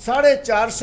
450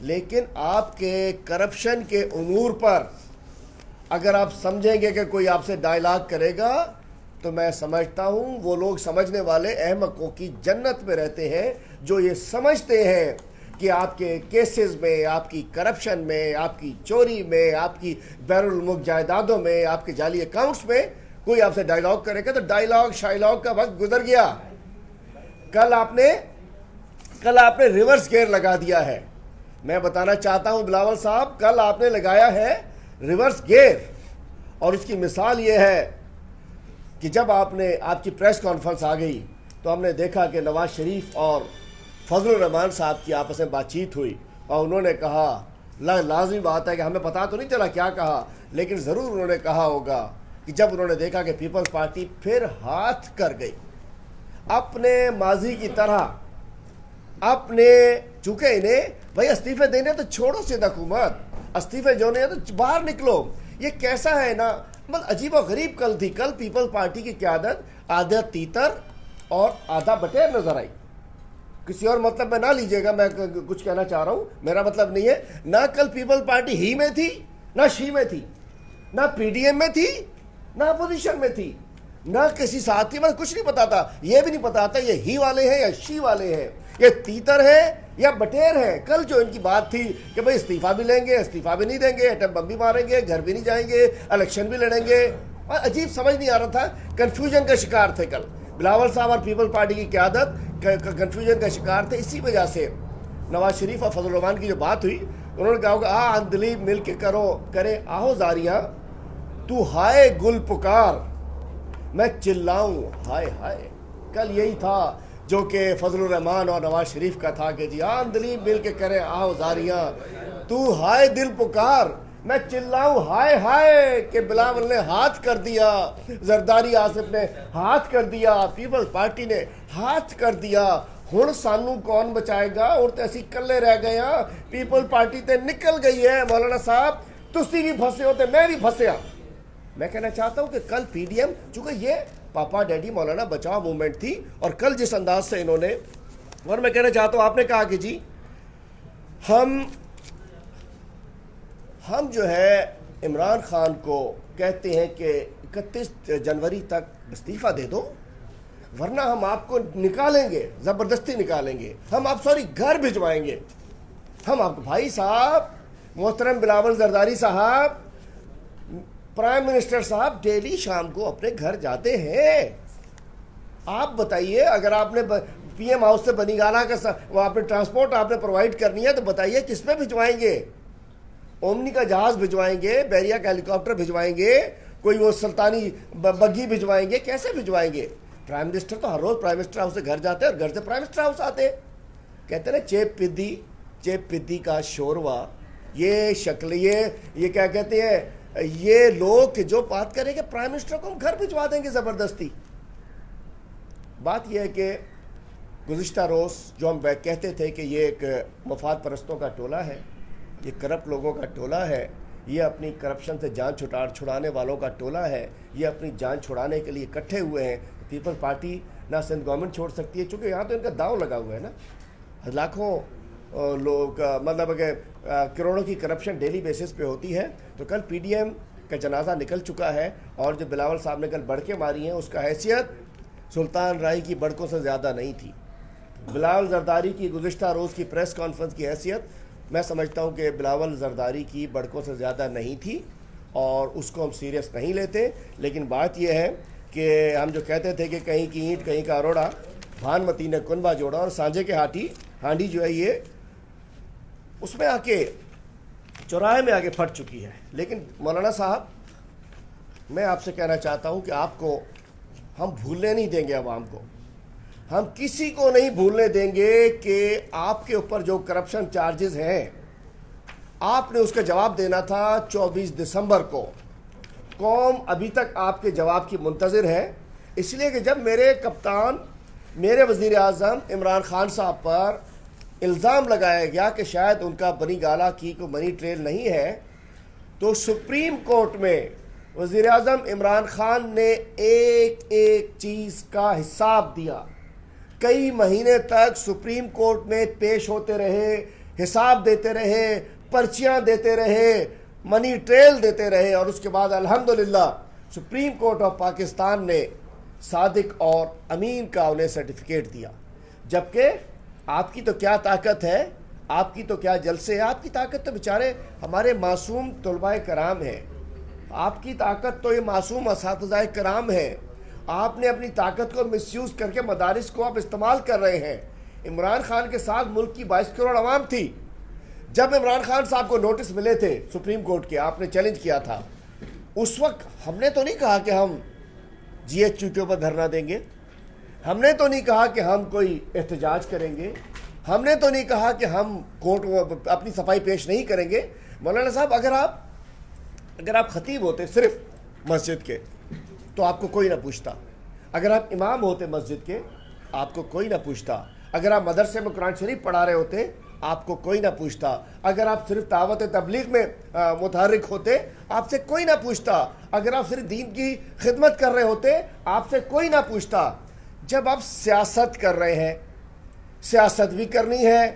لیکن آپ کے کرپشن کے امور پر اگر آپ سمجھیں گے کہ کوئی آپ سے ڈائلاگ کرے گا تو میں سمجھتا ہوں وہ لوگ سمجھنے والے احمقوں کی جنت میں رہتے ہیں جو یہ سمجھتے ہیں کہ آپ کے کیسز میں، آپ کی کرپشن میں، آپ کی چوری میں، آپ کی بیرون الملک جائیدادوں میں، آپ کے جعلی اکاؤنٹس میں کوئی آپ سے ڈائلاگ کرے گا تو ڈائلاگ شائلاگ کا وقت گزر گیا۔ کل آپ نے ریورس گیئر لگا دیا ہے۔ میں بتانا چاہتا ہوں بلاول صاحب، کل آپ نے لگایا ہے ریورس گیئر، اور اس کی مثال یہ ہے کہ جب آپ کی پریس کانفرنس آ گئی تو ہم نے دیکھا کہ نواز شریف اور فضل الرحمان صاحب کی آپس میں بات چیت ہوئی، اور انہوں نے کہا، لازمی بات ہے کہ ہمیں پتہ تو نہیں چلا کیا کہا، لیکن ضرور انہوں نے کہا ہوگا کہ جب انہوں نے دیکھا کہ پیپلز پارٹی پھر ہاتھ کر گئی اپنے ماضی کی طرح، چونکہ انہیں بھائی استعفے دینے تو چھوڑو سید حکومت، استعفے جو نہیں تو باہر نکلو۔ یہ کیسا ہے نا، عجیب و غریب کل تھی۔ کل پیپلز پارٹی کی قیادت آدھا تیتر اور آدھا بٹیر نظر آئی۔ کسی اور مطلب میں نہ لیجئے گا، میں کچھ کہنا چاہ رہا ہوں، میرا مطلب نہیں ہے۔ نہ کل پیپلز پارٹی ہی میں تھی، نہ شی میں تھی، نہ پی ڈی ایم میں تھی، نہ اپوزیشن میں تھی، نہ کسی ساتھ تھی۔ کچھ نہیں پتا تھا، یہ بھی نہیں پتا تھا یہ ہی والے ہیں یا شی والے ہیں، یہ تیتر ہے یا بٹیر ہے۔ کل جو ان کی بات تھی کہ بھئی استعفیٰ بھی لیں گے، استعفیٰ بھی نہیں دیں گے، ایٹم بم بھی ماریں گے، گھر بھی نہیں جائیں گے، الیکشن بھی لڑیں گے، اور عجیب سمجھ نہیں آ رہا تھا۔ کنفیوژن کا شکار تھے کل بلاول صاحب اور پیپل پارٹی کی قیادت، کنفیوژن کا شکار تھے۔ اسی وجہ سے نواز شریف اور فضل الرحمان کی جو بات ہوئی، انہوں نے کہا ہوگا اندلیب مل کے کرے آہو زاریاں، تو ہائے گل پکار میں چلاؤں ہائے ہائے۔ کل یہی تھا جو کہ فضل الرحمان اور نواز شریف کا تھا کہ جی اندلیب مل کے کرے آہو زاریاں، تو ہائے دل پکار میں چلاؤں ہائے ہائے، کہ بلاول نے ہاتھ کر دیا، زرداری آصف نے ہاتھ کر دیا، پیپلز پارٹی نے ہاتھ کر دیا۔ ہن سانو کون بچائے گا؟ اور تو ایسی کلے رہ گئے ہیں، پیپل پارٹی تے نکل گئی ہے۔ مولانا صاحب تسی بھی پھنسے ہو تے میں بھی پھنسیا۔ میں کہنا چاہتا ہوں کہ کل پی ڈی ایم، چونکہ یہ پاپا ڈیڈی مولانا بچاؤ موومنٹ تھی، اور کل جس انداز سے انہوں نے، اور میں کہنا چاہتا ہوں آپ نے کہا کہ جی ہم جو ہے عمران خان کو کہتے ہیں کہ 31 جنوری تک استعفیٰ دے دو، ورنہ ہم آپ کو نکالیں گے، زبردستی نکالیں گے، ہم آپ گھر بھجوائیں گے۔ ہم آپ بھائی صاحب، محترم بلاول زرداری صاحب، پرائم منسٹر صاحب ڈیلی شام کو اپنے گھر جاتے ہیں۔ آپ بتائیے، اگر آپ نے پی ایم ہاؤس سے بنی گالا کا آپ نے ٹرانسپورٹ آپ نے پرووائڈ کرنی ہے تو بتائیے کس پہ بھجوائیں گے؟ اومنی کا جہاز بھجوائیں گے، بیریا کا ہیلی کاپٹر بھجوائیں گے، کوئی وہ سلطانی بگی بھجوائیں گے، کیسے بھجوائیں گے؟ پرائم منسٹر تو ہر روز پرائم منسٹر ہاؤس سے گھر جاتے ہیں اور گھر سے پرائم منسٹر ہاؤس آتے ہیں۔ کہتے ہیں نا چیپ پدی کا شوروا، یہ شکل، یہ کیا کہتے ہیں، یہ لوگ کہ جو بات کریں کہ پرائم منسٹر کو ہم گھر بھجوا دیں گے زبردستی۔ بات یہ ہے کہ گزشتہ روز جو ہم کہتے تھے کہ یہ ایک مفاد پرستوں کا ٹولہ ہے، یہ کرپٹ لوگوں کا ٹولہ ہے، یہ اپنی کرپشن سے جان چھڑانے والوں کا ٹولہ ہے، یہ اپنی جان چھڑانے کے لیے اکٹھے ہوئے ہیں۔ پیپل پارٹی نہ سندھ گورنمنٹ چھوڑ سکتی ہے، چونکہ یہاں تو ان کا داؤ لگا ہوا ہے نا، لاکھوں لوگ، مطلب کہ کروڑوں کی کرپشن ڈیلی بیسس پہ ہوتی ہے۔ تو کل پی ڈی ایم کا جنازہ نکل چکا ہے، اور جو بلاول صاحب نے کل بڑکیں ماری ہیں اس کا حیثیت سلطان رائی کی بڑکوں سے زیادہ نہیں تھی۔ بلاول زرداری کی گزشتہ روز کی پریس کانفرنس کی حیثیت میں سمجھتا ہوں کہ بلاول زرداری کی بڑکوں سے زیادہ نہیں تھی، اور اس کو ہم سیریس نہیں لیتے۔ لیکن بات یہ ہے کہ ہم جو کہتے تھے کہ کہیں کی اینٹ کہیں کا اروڑا، بھانمتی نے کنبا جوڑا، اور سانجے کے ہانڈی جو ہے یہ اس میں آ کے چوراہے میں آگے پھٹ چکی ہے۔ لیکن مولانا صاحب، میں آپ سے کہنا چاہتا ہوں کہ آپ کو ہم بھولنے نہیں دیں گے، عوام کو ہم کسی کو نہیں بھولنے دیں گے کہ آپ کے اوپر جو کرپشن چارجز ہیں، آپ نے اس کا جواب دینا تھا 24 دسمبر کو۔ قوم ابھی تک آپ کے جواب کی منتظر ہے، اس لیے کہ جب میرے کپتان، میرے وزیر اعظم عمران خان صاحب پر الزام لگایا گیا کہ شاید ان کا بنی گالا کی کوئی منی ٹریل نہیں ہے، تو سپریم کورٹ میں وزیر اعظم عمران خان نے ایک ایک چیز کا حساب دیا۔ کئی مہینے تک سپریم کورٹ میں پیش ہوتے رہے، حساب دیتے رہے, پرچیاں دیتے رہے, منی ٹریل دیتے رہے, اور اس کے بعد الحمدللہ سپریم کورٹ آف پاکستان نے صادق اور امین کا انہیں سرٹیفکیٹ دیا. جبکہ آپ کی تو کیا طاقت ہے, آپ کی تو کیا جلسے ہے, آپ کی طاقت تو بیچارے ہمارے معصوم طلباء کرام ہیں, آپ کی طاقت تو یہ معصوم اساتذہ کرام ہیں. آپ نے اپنی طاقت کو مس یوز کر کے مدارس کو آپ استعمال کر رہے ہیں. عمران خان کے ساتھ ملک کی 22 کروڑ عوام تھی. جب عمران خان صاحب کو نوٹس ملے تھے سپریم کورٹ کے, آپ نے چیلنج کیا تھا, اس وقت ہم نے تو نہیں کہا کہ ہم جی ایچ یو کے اوپر دھرنا دیں گے, ہم نے تو نہیں کہا کہ ہم کوئی احتجاج کریں گے, ہم نے تو نہیں کہا کہ ہم کورٹ اپنی صفائی پیش نہیں کریں گے. مولانا صاحب اگر آپ خطیب ہوتے صرف مسجد کے تو آپ کو کوئی نہ پوچھتا, اگر آپ امام ہوتے مسجد کے آپ کو کوئی نہ پوچھتا, اگر آپ مدرسے میں قرآن شریف پڑھا رہے ہوتے آپ کو کوئی نہ پوچھتا, اگر آپ صرف دعوت تبلیغ میں متحرک ہوتے آپ سے کوئی نہ پوچھتا, اگر آپ صرف دین کی خدمت کر رہے ہوتے آپ سے کوئی نہ پوچھتا. جب آپ سیاست کر رہے ہیں, سیاست بھی کرنی ہے,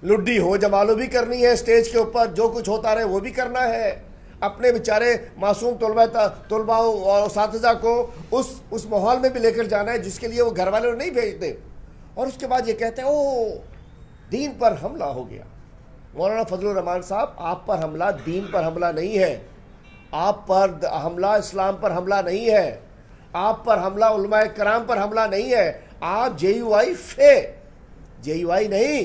لڈی ہو جمالو بھی کرنی ہے, اسٹیج کے اوپر جو کچھ ہوتا رہے وہ بھی کرنا ہے, اپنے بیچارے معصوم طلباء اور اساتذہ کو اس ماحول میں بھی لے کر جانا ہے جس کے لیے وہ گھر والے نہیں بھیجتے, اور اس کے بعد یہ کہتے ہیں او دین پر حملہ ہو گیا. مولانا فضل الرحمان صاحب, آپ پر حملہ دین پر حملہ نہیں ہے, آپ پر حملہ اسلام پر حملہ نہیں ہے, آپ پر حملہ علماء کرام پر حملہ نہیں ہے. آپ جے یو آئی نہیں,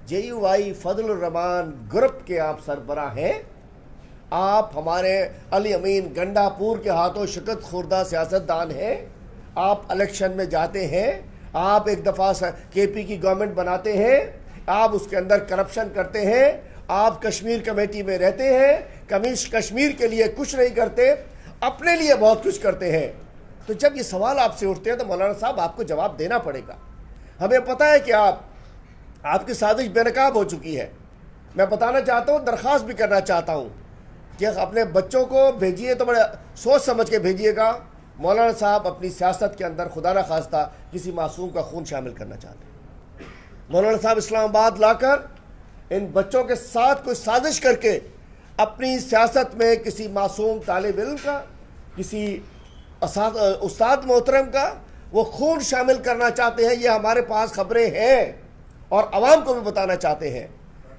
جے you I Fazal Rahman group کے آپ سربراہ ہیں. آپ ہمارے علی امین گنڈا پور کے ہاتھوں شکست خوردہ سیاستدان ہیں. آپ الیکشن میں جاتے ہیں, آپ ایک دفعہ کے پی کی گورنمنٹ بناتے ہیں, آپ اس کے اندر کرپشن کرتے ہیں, آپ کشمیر کمیٹی میں رہتے ہیں, کشمیر کے لیے کچھ نہیں کرتے, اپنے لیے بہت کچھ کرتے ہیں. تو جب یہ سوال آپ سے اٹھتے ہیں تو مولانا صاحب آپ کو جواب دینا پڑے گا. ہمیں پتہ ہے کہ آپ کی سازش بے نقاب ہو چکی ہے. میں بتانا چاہتا ہوں, درخواست بھی کرنا چاہتا ہوں کہ اپنے بچوں کو بھیجیے تو بڑے سوچ سمجھ کے بھیجیے گا. مولانا صاحب اپنی سیاست کے اندر خدا نہ خواستہ کسی معصوم کا خون شامل کرنا چاہتے ہیں. مولانا صاحب اسلام آباد لا کر ان بچوں کے ساتھ کوئی سازش کر کے اپنی سیاست میں کسی معصوم طالب علم کا, کسی استاد محترم کا وہ خون شامل کرنا چاہتے ہیں. یہ ہمارے پاس خبریں ہیں اور عوام کو بھی بتانا چاہتے ہیں,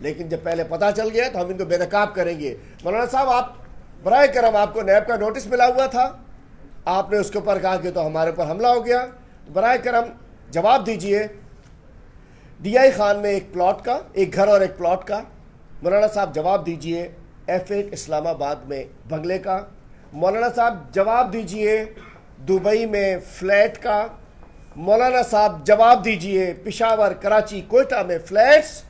لیکن جب پہلے پتہ چل گیا تو ہم ان کو بے نقاب کریں گے. مولانا صاحب, آپ برائے کرم, آپ کو نیب کا نوٹس ملا ہوا تھا, آپ نے اس کے اوپر کہا کہ تو ہمارے اوپر حملہ ہو گیا. برائے کرم جواب دیجئے. ڈی آئی خان میں ایک پلاٹ کا, ایک گھر اور ایک پلاٹ کا. مولانا صاحب جواب دیجئے F8 اسلام آباد میں بنگلے کا. مولانا صاحب جواب دیجئے دبئی میں فلیٹ کا. مولانا صاحب جواب دیجئے پشاور, کراچی, کوئٹہ میں فلیٹس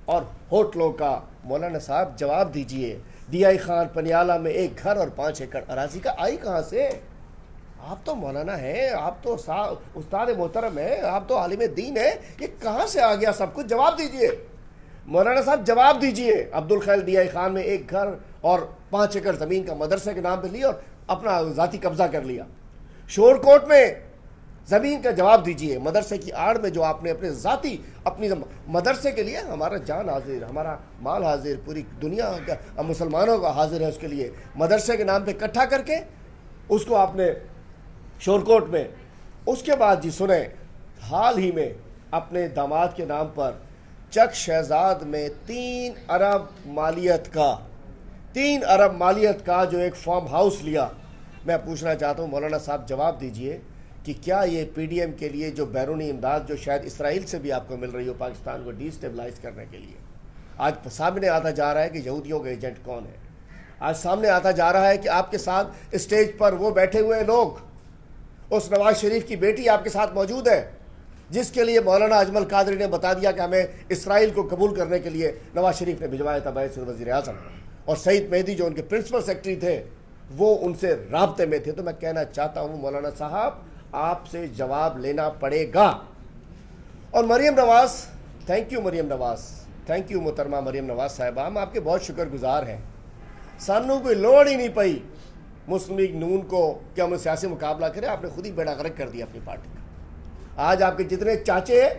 اور ہوٹلوں کا. مولانا صاحب جواب دیجئے ڈی آئی خان پنیالہ میں ایک گھر اور 5 ایکڑ اراضی کا. آئی کہاں سے؟ آپ تو مولانا ہیں, آپ تو استاد محترم ہیں, آپ تو عالم دین ہیں, یہ کہاں سے آ گیا سب کچھ؟ جواب دیجئے مولانا صاحب, جواب دیجئے. عبدالخیل ڈی آئی خان میں ایک گھر اور 5 ایکڑ زمین کا مدرسے کے نام پہ لیا اور اپنا ذاتی قبضہ کر لیا. شور کوٹ میں زمین کا جواب دیجئے, مدرسے کی آڑ میں جو آپ نے اپنے ذاتی اپنی مدرسے کے لیے, ہمارا جان حاضر, ہمارا مال حاضر, پوری دنیا کا مسلمانوں کا حاضر ہے اس کے لیے, مدرسے کے نام پہ اکٹھا کر کے اس کو آپ نے شور کوٹ میں. اس کے بعد جی سنیں, حال ہی میں اپنے داماد کے نام پر چک شہزاد میں 3 ارب مالیت کا جو ایک فارم ہاؤس لیا. میں پوچھنا چاہتا ہوں مولانا صاحب جواب دیجئے کہ کیا یہ پی ڈی ایم کے لیے جو بیرونی امداد جو شاید اسرائیل سے بھی آپ کو مل رہی ہو پاکستان کو ڈی اسٹیبلائز کرنے کے لیے, آج سامنے آتا جا رہا ہے کہ یہودیوں کا ایجنٹ کون ہے. آج سامنے آتا جا رہا ہے کہ آپ کے ساتھ اسٹیج پر وہ بیٹھے ہوئے لوگ, اس نواز شریف کی بیٹی آپ کے ساتھ موجود ہے جس کے لیے مولانا اجمل قادری نے بتا دیا کہ ہمیں اسرائیل کو قبول کرنے کے لیے نواز شریف نے بھجوایا تھا بحیثیت وزیر اعظم, اور سعید مہدی جو ان کے پرنسپل سیکرٹری تھے وہ ان سے رابطے میں تھے. تو میں کہنا چاہتا ہوں مولانا صاحب, آپ سے جواب لینا پڑے گا. اور Maryam Nawaz, thank you Maryam Nawaz, thank you محترمہ مریم نواز صاحبہ, ہم آپ کے بہت شکر گزار ہیں. سانوں کوئی لوڑ ہی نہیں پئی مسلم لیگ نون کو کہ ہم سیاسی مقابلہ کریں, آپ نے خود ہی بیڑا غرق کر دیا اپنی پارٹی کا. آج آپ کے جتنے چاچے ہیں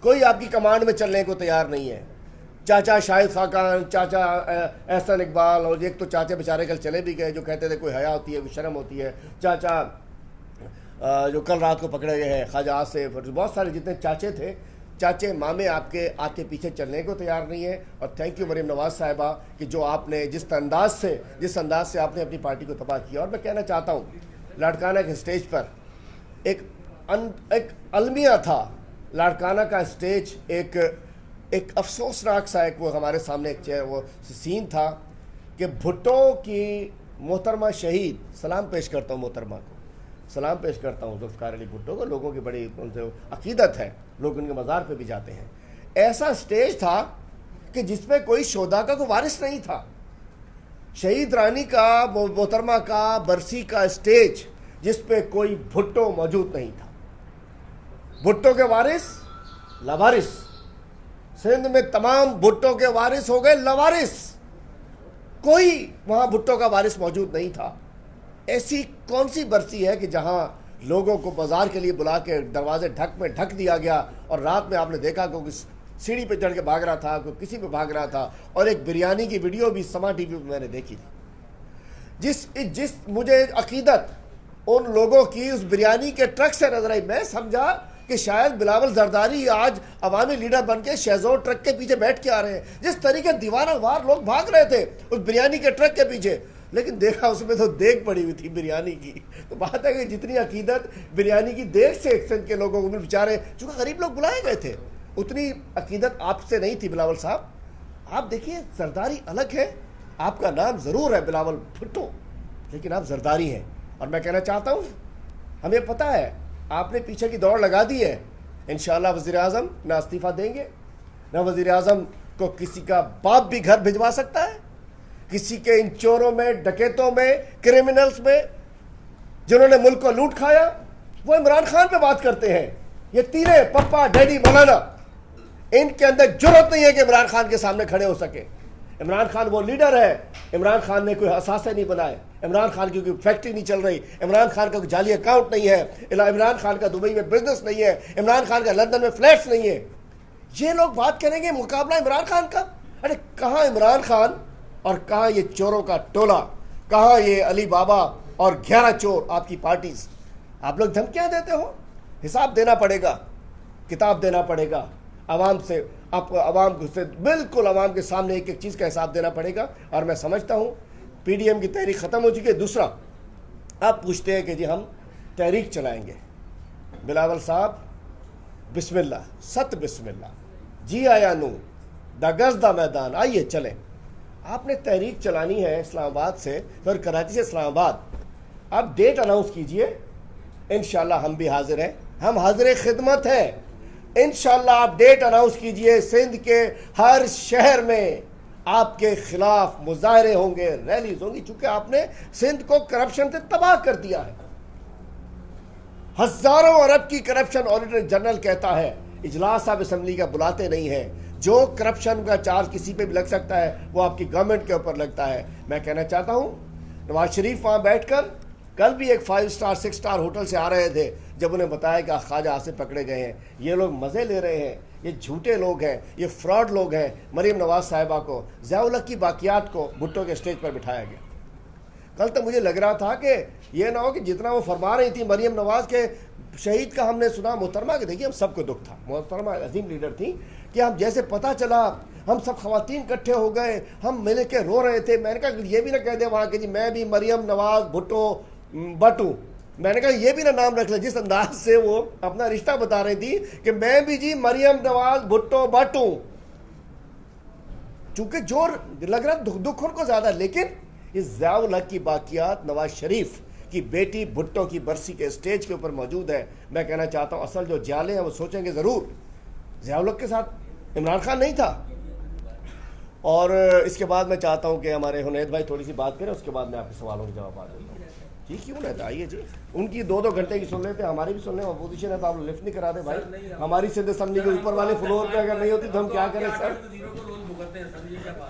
کوئی آپ کی کمانڈ میں چلنے کو تیار نہیں ہے. چاچا شاہد خاقان, چاچا احسن اقبال, اور ایک تو چاچے بیچارے کل چلے بھی گئے جو کہتے تھے کوئی حیا ہوتی ہے, کوئی شرم ہوتی ہے, چاچا جو کل رات کو پکڑے گئے ہیں, خواجہ آصف, اور بہت سارے جتنے چاچے تھے, چاچے مامے آپ کے پیچھے چلنے کو تیار نہیں ہے. اور تھینک یو مریم نواز صاحبہ کہ جو آپ نے جس انداز سے آپ نے اپنی پارٹی کو تباہ کیا. اور میں کہنا چاہتا ہوں لاڑکانہ کے سٹیج پر ایک المیہ تھا. لاڑکانہ کا سٹیج ایک افسوسناک سا ایک وہ ہمارے سامنے ایک وہ سین تھا کہ بھٹو کی محترمہ شہید, سلام پیش کرتا ہوں محترمہ کو, سلام پیش کرتا ہوں ذوالفقار علی بھٹو کو, لوگوں کی بڑی ان سے عقیدت ہے, لوگ ان کے مزار پہ بھی جاتے ہیں. ایسا سٹیج تھا کہ جس پہ کوئی شہداء کا کوئی وارث نہیں تھا. شہید رانی کا, محترمہ کا برسی کا سٹیج جس پہ کوئی بھٹو موجود نہیں تھا. بھٹو کے وارث لاوارث, سندھ میں تمام بھٹو کے وارث ہو گئے لاوارث, کوئی وہاں بھٹو کا وارث موجود نہیں تھا. ایسی کون سی برسی ہے کہ جہاں لوگوں کو بازار کے لیے بلا کے دروازے ڈھک دیا گیا, اور رات میں آپ نے دیکھا کہ سیڑھی پہ چڑھ کے بھاگ رہا تھا, کوئی کسی پہ بھاگ رہا تھا. اور ایک بریانی کی ویڈیو بھی سما ٹی وی پہ میں نے دیکھی تھی, جس مجھے عقیدت ان لوگوں کی اس بریانی کے ٹرک سے نظر آئی. میں سمجھا کہ شاید بلاول زرداری آج عوامی لیڈر بن کے شہزور ٹرک کے پیچھے بیٹھ کے آ رہے ہیں. جس طریقے دیوانہ وار لوگ بھاگ رہے تھے اس بریانی کے ٹرک کے پیچھے, لیکن دیکھا اس میں تو دیگ پڑی ہوئی تھی بریانی کی. تو بات ہے کہ جتنی عقیدت بریانی کی دیگ سے ایک سندھ کے لوگوں کو بیچارے, چونکہ غریب لوگ بلائے گئے تھے, اتنی عقیدت آپ سے نہیں تھی بلاول صاحب. آپ دیکھیے زرداری الگ ہے, آپ کا نام ضرور ہے بلاول بھٹو, لیکن آپ زرداری ہیں. اور میں کہنا چاہتا ہوں ہمیں پتہ ہے آپ نے پیچھے کی دوڑ لگا دی ہے. انشاءاللہ وزیر اعظم نہ استعفیٰ دیں گے, نہ وزیر اعظم کو کسی کا باپ بھی گھر بھجوا سکتا ہے. کسی کے ان چوروں میں, ڈکیتوں میں, کرمنلز میں جنہوں نے ملک کو لوٹ کھایا, وہ عمران خان پہ بات کرتے ہیں. یہ تیرے پپا ڈیڈی مولانا, ان کے اندر جرأت نہیں ہے کہ عمران خان کے سامنے کھڑے ہو سکے. عمران خان وہ لیڈر ہے, عمران خان نے کوئی اثاثے نہیں بنائے, عمران خان کی کوئی فیکٹری نہیں چل رہی, عمران خان کا کوئی جعلی اکاؤنٹ نہیں ہے, عمران خان کا دبئی میں بزنس نہیں ہے, عمران خان کا لندن میں فلیٹس نہیں ہے. یہ لوگ بات کریں گے مقابلہ عمران خان کا. ارے کہاں عمران خان اور کہاں یہ چوروں کا ٹولہ, کہاں یہ علی بابا اور 11 چور آپ کی پارٹیز. آپ لوگ دھمکیاں دیتے ہو, حساب دینا پڑے گا, کتاب دینا پڑے گا عوام سے. آپ عوام سے بالکل عوام کے سامنے ایک چیز کا حساب دینا پڑے گا. اور میں سمجھتا ہوں پی ڈی ایم کی تحریک ختم ہو چکی ہے. دوسرا آپ پوچھتے ہیں کہ جی ہم تحریک چلائیں گے. بلاول صاحب بسم اللہ, ست بسم اللہ, جی آیا نو دا گز دا میدان, آئیے چلیں. آپ نے تحریک چلانی ہے اسلام آباد سے, پھر کراچی سے اسلام آباد. آپ ڈیٹ اناؤنس کیجئے, انشاءاللہ ہم بھی حاضر ہیں, ہم حاضر خدمت ہیں. انشاءاللہ آپ ڈیٹ اناؤنس کیجئے, سندھ کے ہر شہر میں آپ کے خلاف مظاہرے ہوں گے, ریلیز ہوں گی, چونکہ آپ نے سندھ کو کرپشن سے تباہ کر دیا ہے. ہزاروں ارب کی کرپشن آڈیٹر جنرل کہتا ہے, اجلاس آپ اسمبلی کا بلاتے نہیں ہیں. جو کرپشن کا چارج کسی پہ بھی لگ سکتا ہے وہ آپ کی گورنمنٹ کے اوپر لگتا ہے. میں کہنا چاہتا ہوں نواز شریف وہاں بیٹھ کر کل بھی ایک 5 اسٹار 6 اسٹار ہوٹل سے آ رہے تھے, جب انہیں بتایا کہ خواجہ آصف پکڑے گئے ہیں. یہ لوگ مزے لے رہے ہیں, یہ جھوٹے لوگ ہیں, یہ فراڈ لوگ ہیں. مریم نواز صاحبہ کو, ضیاء الحق کی باقیات کو بھٹو کے اسٹیج پر بٹھایا گیا. کل تو مجھے لگ رہا تھا کہ یہ نہ ہو کہ جتنا وہ فرما رہی تھی مریم نواز کے شہید کا ہم نے سنا, محترمہ کہ دیکھیے ہم سب کو دکھ تھا, محترمہ عظیم لیڈر تھی, کہ ہم جیسے پتہ چلا ہم سب خواتین اکٹھے ہو گئے, ہم مل کے رو رہے تھے. میں نے کہا یہ بھی نہ کہہ دے وہاں کہ جی میں بھی مریم نواز بھٹو بٹو. میں نے کہا یہ بھی نہ نام رکھ لے. جس انداز سے وہ اپنا رشتہ بتا رہی تھی کہ میں بھی جی مریم نواز بھٹو بٹو, چونکہ جو لگ رہا دکھ ان کو زیادہ. لیکن اس ضیاء الحق کی باقیات نواز شریف کی بیٹی بھٹو کی برسی کے اسٹیج کے اوپر موجود ہے. میں کہنا چاہتا ہوں اصل جو جالے ہیں وہ سوچیں گے ضرور ضیاء الحق کے ساتھ عمران خان نہیں تھا. اور اس کے بعد میں چاہتا ہوں کہ ہمارے حنید بھائی تھوڑی سی بات کریں, اس کے بعد میں آپ کے سوالوں کے جواب دیتا ہوں. جی کیوں نہیں تھا, آئیے جی. ان کی 2 گھنٹے کی سن لیتے, ہماری بھی سن لیں. اپوزیشن ہے تو آپ لفٹ نہیں کرا دیں بھائی. ہماری سندھ اسمبلی کے اوپر والے فلور پہ اگر نہیں ہوتی تو ہم کیا کریں سر.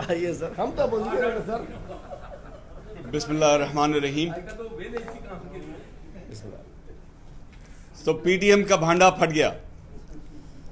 آئیے سر, ہم تو اپوزیشن ہے سر. بسم اللہ الرحمن الرحیم. تو پی ڈی ایم کا بھانڈا پھٹ گیا.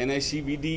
NICVD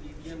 PDM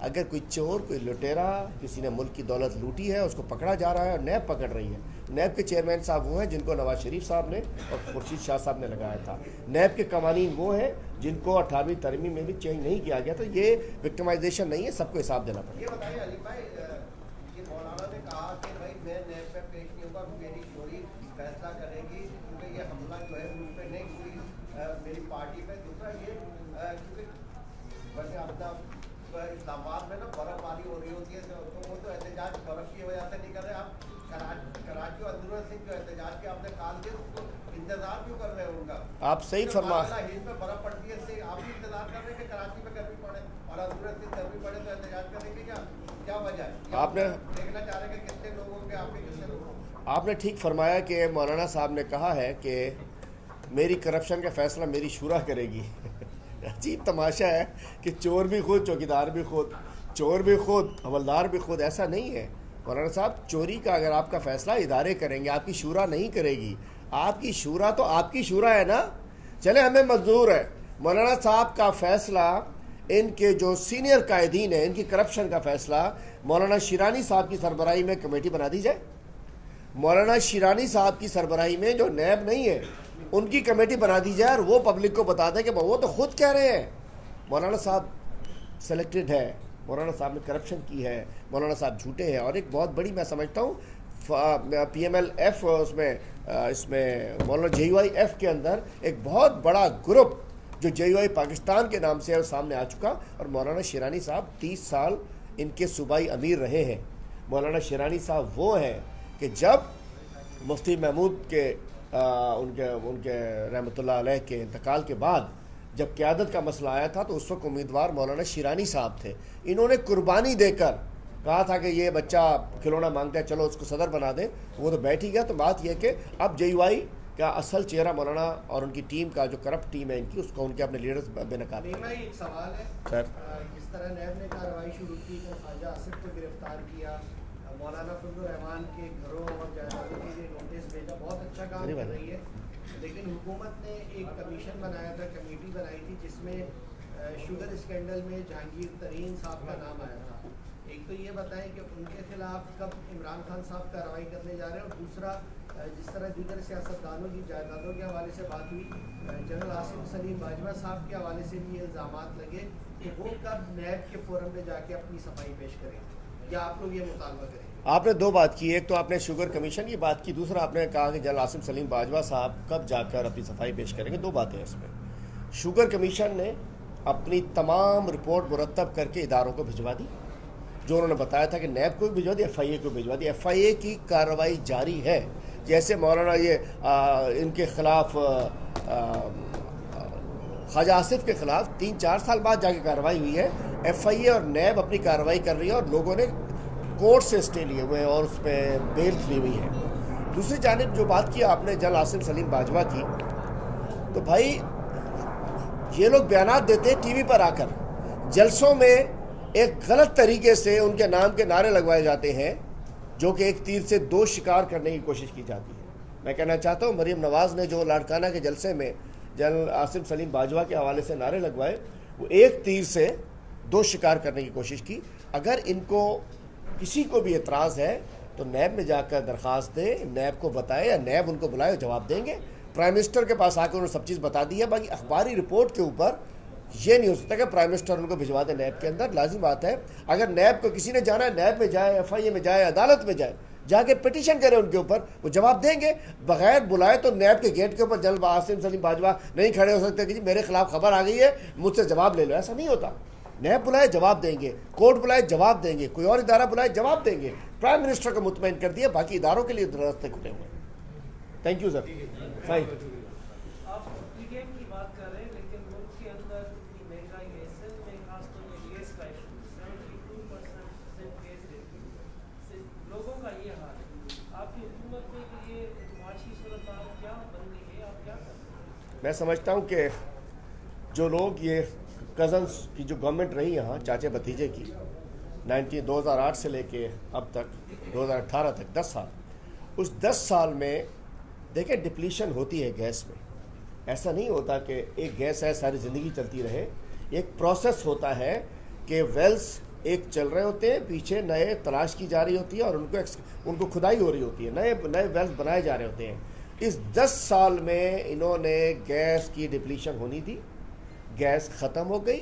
اگر کوئی چور، کوئی لٹیرا، کسی نے ملک کی دولت لوٹی ہے، اس کو پکڑا جا رہا ہے اور نیب پکڑ رہی ہے. نیب کے چیئرمین صاحب وہ ہیں جن کو نواز شریف صاحب نے اور خورشید شاہ صاحب نے لگایا تھا. نیب کے قوانین وہ ہیں جن کو 18ویں ترمیم میں بھی چینج نہیں کیا گیا. تو یہ وکٹمائزیشن نہیں ہے، سب کو حساب دینا پڑے. یہ بتائیے علی بھائی، یہ مولانا نے کہا کہ بھائی میں نیب پہ پیش نہیں ہوگا، میری جوڑی فیصلہ کرے گی کیونکہ یہ حملہ جو ہے ان پہ نہیں ہوئی میری پارٹی پہ. دوسرا یہ کیونکہ ویسے اپنا اسلام آباد میں نا برف باری ہو رہی ہوتی ہے تو وہ تو احتجاج برف کی وجہ سے نہیں کر رہے. آپ کراچی اور اندرون سنگھ جو احتجاج کے آپ نے کال دیا اس کو انتظار کیوں کر رہے ہیں ان کا؟ آپ صحیح فرما ہند میں برف پڑتی ہے، سے آپ بھی انتظار کر رہے ہیں کہ کراچی میں گرمی پڑے اور اندرون سنگھ گرمی پڑے تو احتجاج کرنے کی کیا وجہ ہے؟ آپ نے دیکھنا چاہ رہے ہیں کہ کتنے لوگوں کے آپ کے کتنے لوگوں. آپ نے ٹھیک فرمایا کہ مولانا صاحب نے کہا ہے کہ میری کرپشن کا فیصلہ میری شورا کرے گی. عجیب تماشا ہے کہ چور بھی خود، چوکیدار بھی خود، چور بھی خود، حوالدار بھی خود. ایسا نہیں ہے مولانا صاحب. چوری کا اگر آپ کا فیصلہ ادارے کریں گے، آپ کی شورا نہیں کرے گی. آپ کی شورا تو آپ کی شورا ہے نا. چلے ہمیں منظور ہے مولانا صاحب کا فیصلہ، ان کے جو سینئر قائدین ہیں ان کی کرپشن کا فیصلہ مولانا شیرانی صاحب کی سربراہی میں کمیٹی بنا دی جائے. مولانا شیرانی صاحب کی سربراہی میں جو نیب نہیں ہے ان کی کمیٹی بنا دی جائے اور وہ پبلک کو بتا دیں کہ وہ تو خود کہہ رہے ہیں مولانا صاحب سلیکٹڈ ہے، مولانا صاحب نے کرپشن کی ہے، مولانا صاحب جھوٹے ہیں. اور ایک بہت بڑی میں سمجھتا ہوں پی ایم ایل ایف اس میں مولانا جے یو آئی ایف کے اندر ایک بہت بڑا گروپ جو جے یو آئی پاکستان کے نام سے سامنے آ چکا. اور مولانا شیرانی صاحب 30 سال ان کے صوبائی امیر رہے ہیں. مولانا شیرانی صاحب وہ ہیں کہ جب مفتی محمود کے ان کے رحمۃ اللہ علیہ کے انتقال کے بعد جب قیادت کا مسئلہ آیا تھا تو اس وقت امیدوار مولانا شیرانی صاحب تھے. انہوں نے قربانی دے کر کہا تھا کہ یہ بچہ کھلونا مانگتا ہے، چلو اس کو صدر بنا دیں. وہ تو بیٹھ ہی گیا. تو بات یہ کہ اب جے یو آئی کا اصل چہرہ مولانا اور ان کی ٹیم کا جو کرپٹ ٹیم ہے ان کی، اس کو ان کے اپنے لیڈرز بے نقاب. ایک سوال ہے سر، جس طرح نیب نے کارروائی شروع کی تو خواجہ آصف کو گرفتار کیا، مولانا فضل الرحمان کے گھروں اور جائیدادوں کے لیے نوٹس بھیجا، بہت اچھا کام کر رہی ہے. لیکن حکومت نے ایک کمیشن بنایا تھا، کمیٹی بنائی تھی جس میں شوگر اسکینڈل میں جہانگیر ترین صاحب کا نام آیا تھا. ایک تو یہ بتائیں کہ ان کے خلاف کب عمران خان صاحب کارروائی کرنے جا رہے ہیں، اور دوسرا جس طرح دیگر سیاستدانوں کی جائیدادوں کے حوالے سے بات ہوئی، جنرل عاصم سلیم باجوہ صاحب کے حوالے سے بھی الزامات لگے کہ وہ کب نیب کے فورم میں جا کے اپنی صفائی پیش کریں یا آپ لوگ یہ مطالبہ کریں؟ آپ نے دو بات کی. ایک تو آپ نے شوگر کمیشن کی بات کی، دوسرا آپ نے کہا کہ جنرل عاصم سلیم باجوہ صاحب کب جا کر اپنی صفائی پیش کریں گے. دو باتیں اس میں. شوگر کمیشن نے اپنی تمام رپورٹ مرتب کر کے اداروں کو بھجوا دی، جو انہوں نے بتایا تھا کہ نیب کو بھی بھجوا دی، ایف آئی اے کو بھجوا دی. ایف آئی اے کی کارروائی جاری ہے. جیسے مولانا یہ ان کے خلاف خواجہ آصف کے خلاف 3-4 سال بعد جا کے کارروائی ہوئی ہے. ایف آئی اے اور نیب اپنی کارروائی کر رہی ہے اور لوگوں نے کورٹ سے اسٹے لیے ہوئے ہیں اور اس پہ بیل لی ہوئی ہے. دوسری جانب جو بات کی آپ نے جنرل عاصم سلیم باجوہ کی، تو بھائی یہ لوگ بیانات دیتے ہیں ٹی وی پر آ کر، جلسوں میں ایک غلط طریقے سے ان کے نام کے نعرے لگوائے جاتے ہیں جو کہ ایک تیر سے دو شکار کرنے کی کوشش کی جاتی ہے. میں کہنا چاہتا ہوں مریم نواز نے جو لاڑکانہ کے جلسے میں جنرل عاصم سلیم باجوہ کے حوالے سے نعرے لگوائے، وہ ایک تیر سے دو شکار کرنے کی کوشش کی. اگر ان کو کسی کو بھی اعتراض ہے تو نیب میں جا کر درخواست دے، نیب کو بتائے یا نیب ان کو بلائے، جواب دیں گے. پرائم منسٹر کے پاس آ کے انہوں نے سب چیز بتا دی ہے. باقی اخباری رپورٹ کے اوپر یہ نہیں ہو سکتا کہ پرائم منسٹر ان کو بھجوا دے نیب کے اندر. لازم بات ہے اگر نیب کو کسی نے جانا ہے نیب میں جائے، ایف آئی اے میں جائے، عدالت میں جائے، جا کے پٹیشن کرے ان کے اوپر، وہ جواب دیں گے. بغیر بلائے تو نیب کے گیٹ کے اوپر جنرل عاصم سلیم باجوہ نہیں کھڑے ہو سکتے کہ جی میرے خلاف خبر آ گئی ہے مجھ سے جواب لے لو. ایسا نہیں ہوتا. نیب بلائے جواب دیں گے، کورٹ بلائے جواب دیں گے، کوئی اور ادارہ بلائے جواب دیں گے. پرائم منسٹر کو مطمئن کر دیا، باقی اداروں کے لیے راستے کھلے ہوئے ہیں. Thank you sir. فائن. آپ ای گیم کی بات کر رہے ہیں لیکن ملک کے اندر مہنگائی ہے، صرف میں خاص طور پہ گیس کا ایشو 72% گیس ریٹ، لوگوں کا یہ حال ہے. آپ کی حکومت میں یہ معاشی صورتحال کیا بن گئی ہے، آپ کیا کر رہے ہیں؟ میں سمجھتا ہوں کہ جو لوگ یہ کزنس کی جو گورنمنٹ رہی یہاں چاچے بھتیجے کی 2008 سے لے کے اب تک 2018 تک 10 سال، اس 10 سال میں دیکھیں ڈپلیشن ہوتی ہے گیس میں. ایسا نہیں ہوتا کہ ایک گیس ہے ساری زندگی چلتی رہے. ایک پروسیس ہوتا ہے کہ ویلز ایک چل رہے ہوتے ہیں, پیچھے نئے تلاش کی جا رہی ہوتی ہے اور ان کو کھدائی ہو رہی ہوتی ہے, نئے ویلز بنائے جا رہے ہوتے ہیں. اس 10 سال میں انہوں نے گیس کی ڈپلیشن ہونی تھی, گیس ختم ہو گئی,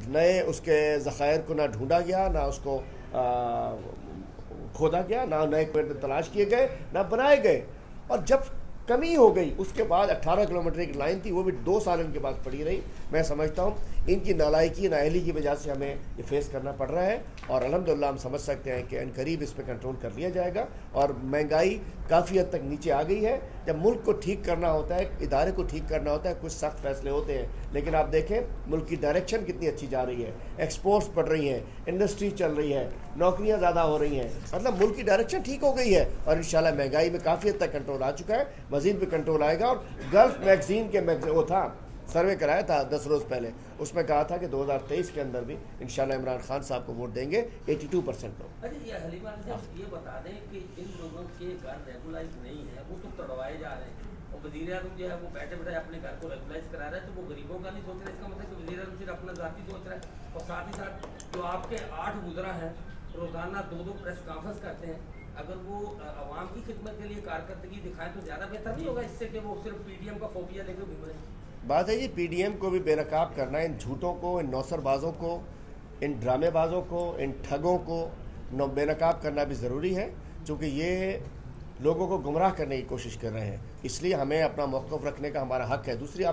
نئے اس کے ذخائر کو نہ ڈھونڈا گیا, نہ اس کو کھودا گیا, نہ نئے تلاش کیے گئے, نہ بنائے گئے. اور جب کمی ہو گئی اس کے بعد 18 کلومیٹر ایک لائن تھی, وہ بھی 2 سال ان کے پاس پڑی رہی. میں سمجھتا ہوں ان کی نالائکی نااہلی کی وجہ سے ہمیں یہ فیس کرنا پڑ رہا ہے, اور الحمدللہ ہم سمجھ سکتے ہیں کہ ان قریب اس پہ کنٹرول کر لیا جائے گا. اور مہنگائی کافی حد تک نیچے آ گئی ہے. جب ملک کو ٹھیک کرنا ہوتا ہے, ادارے کو ٹھیک کرنا ہوتا ہے, کچھ سخت فیصلے ہوتے ہیں, لیکن آپ دیکھیں ملک کی ڈائریکشن کتنی اچھی جا رہی ہے, ایکسپورٹس بڑھ رہی ہیں, انڈسٹری چل رہی ہے, نوکریاں زیادہ ہو رہی ہیں, مطلب ملک کی ڈائریکشن ٹھیک ہو گئی ہے. اور انشاءاللہ مہنگائی میں کافی حد تک کنٹرول آ چکا ہے, مزید بھی کنٹرول آئے گا. اور گلف میگزین کے وہ تھا سروے کرایا تھا 10 روز پہلے, اس میں کہا تھا کہ 2023 کے اندر بھی انشاءاللہ عمران خان صاحب کو ووٹ دیں گے 82% لوگ. اچھا یہ حلیمہ صاحب یہ بتا دیں کہ جن لوگوں کے گھر ریگولائز نہیں ہے وہ تو تڑوائے جا رہے ہیں, اور وزیر اعظم جو ہے وہ بیٹھے بیٹھے اپنے گھر کو ریگولائز کرا رہا ہے, تو وہ غریبوں کا نہیں سوچ رہا. اس کا مطلب کہ وزیر اعظم صرف اپنا ذاتی سوچ رہا ہے. اور ساتھ ہی ساتھ جو آپ کے 8 وزراء ہیں روزانہ 2 پریس کانفرنس کرتے ہیں, اگر وہ عوام کی خدمت کے لیے کارکردگی دکھائیں تو زیادہ بہتر نہیں ہوگا اس سے کہ وہ صرف پی ڈی ایم کا فوبیا لے کے گھوم رہے ہیں. بات ہے جی, پی ڈی ایم کو بھی بے نقاب کرنا ہے, ان جھوٹوں کو, ان نوسر بازوں کو, ان ڈرامے بازوں کو, ان ٹھگوں کو بے نقاب کرنا بھی ضروری ہے, چونکہ یہ لوگوں کو گمراہ کرنے کی کوشش کر رہے ہیں. اس لیے ہمیں اپنا موقف رکھنے کا ہمارا حق ہے. دوسری